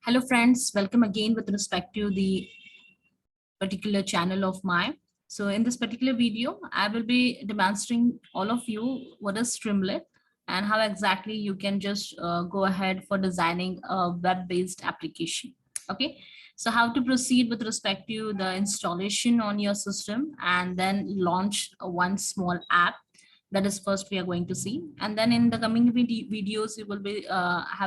Hello friends, welcome again with respect to the particular channel of mine. So in this particular video, I will be demonstrating all of you what is Streamlit and how exactly you can just go ahead for designing a web-based application. Okay, so how to proceed with respect to the installation on your system and then launch one small app. That is first we are going to see, and then in the coming videos you will be I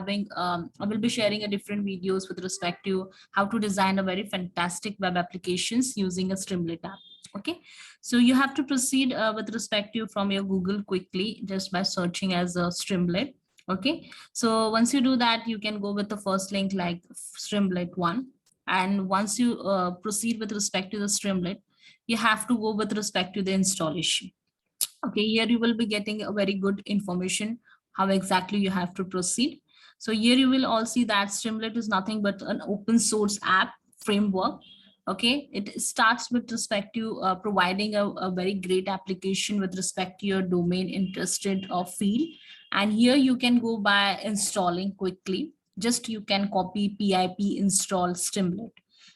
will be sharing a different videos with respect to how to design a very fantastic web applications using a Streamlit app. Okay, so you have to proceed with respect to from your Google quickly just by searching as a Streamlit. Okay, so once you do that, you can go with the first link like Streamlit one, and once you proceed with respect to the Streamlit, you have to go with respect to the installation. Okay, here you will be getting a very good information how exactly you have to proceed. So here you will all see that Streamlit is nothing but an open source app framework. Okay, it starts with respect to providing a very great application with respect to your domain interested or field. And here you can go by installing quickly. Just you can copy pip install Streamlit.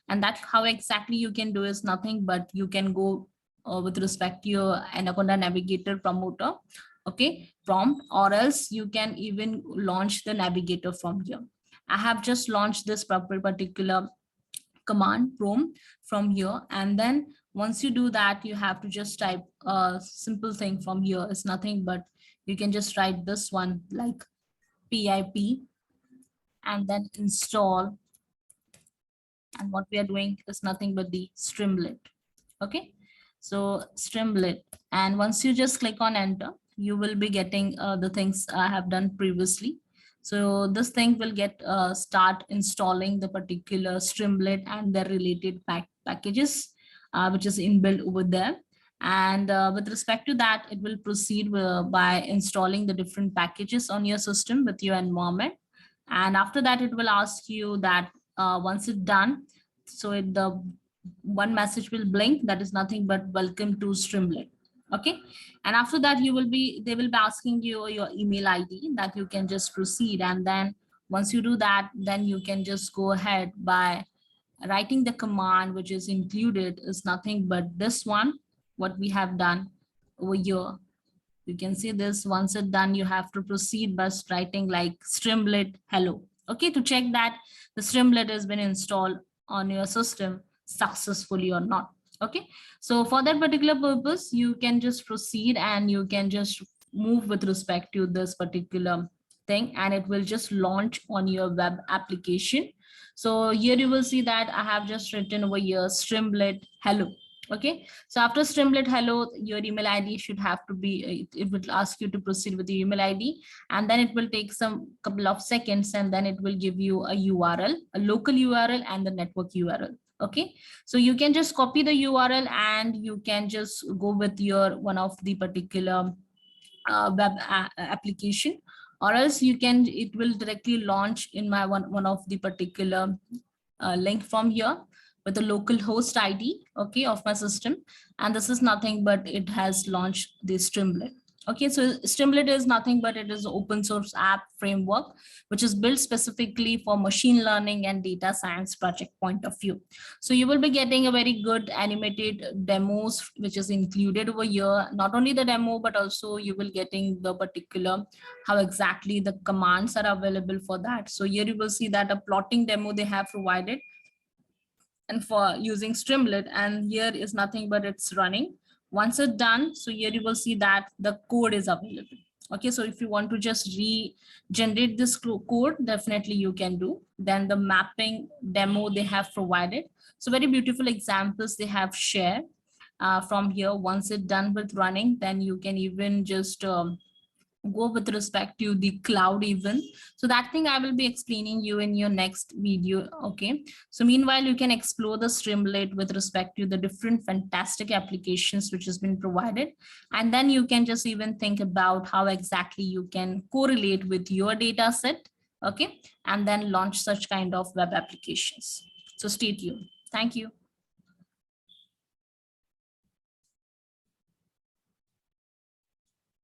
And that how exactly you can do is nothing but you can go with respect to your Anaconda Navigator promoter, okay, prompt, or else you can even launch the navigator from here. I have just launched this particular command prompt from here, and then once you do that, you have to just type a simple thing from here. It's nothing but you can just write this one like pip and then install, and what we are doing is nothing but the Streamlit. Okay, so Streamlit, and once you just click on enter, you will be getting the things I have done previously. So this thing will get start installing the particular Streamlit and their related packages, which is inbuilt over there. And with respect to that, it will proceed by installing the different packages on your system with your environment. And after that, it will ask you that once it's done, so the one message will blink, that is nothing but welcome to Streamlit. Okay, and after that they will be asking you your email ID that you can just proceed, and then once you do that, then you can just go ahead by writing the command which is included is nothing but this one what we have done over here. You can see this. Once it's done, you have to proceed by writing like Streamlit hello. Okay, to check that the Streamlit has been installed on your system successfully or not. Okay, so for that particular purpose, you can just proceed and you can just move with respect to this particular thing, and it will just launch on your web application. So here you will see that I have just written over here Streamlit hello. Okay, so after Streamlit hello, your email ID should have to be, it will ask you to proceed with the email ID, and then it will take some couple of seconds, and then it will give you a URL, a local URL and the network URL. Okay, so you can just copy the URL and you can just go with your one of the particular web application, or else you can, it will directly launch in my one of the particular link from here with the local host ID, okay, of my system. And this is nothing but it has launched the Streamlit. Okay, so Streamlit is nothing but it is an open source app framework which is built specifically for machine learning and data science project point of view. So you will be getting a very good animated demos which is included over here. Not only the demo, but also you will getting the particular how exactly the commands are available for that. So here you will see that a plotting demo they have provided and for using Streamlit, and here is nothing but it's running. Once it's done, so here you will see that the code is available. Okay, so if you want to just regenerate this code, definitely you can do. Then the mapping demo they have provided. So very beautiful examples they have shared from here. Once it's done with running, then you can even just go with respect to the cloud even. So that thing I will be explaining you in your next video. Okay, so meanwhile you can explore the Streamlit with respect to the different fantastic applications which has been provided, and then you can just even think about how exactly you can correlate with your data set. Okay, and then launch such kind of web applications. So stay tuned. Thank you.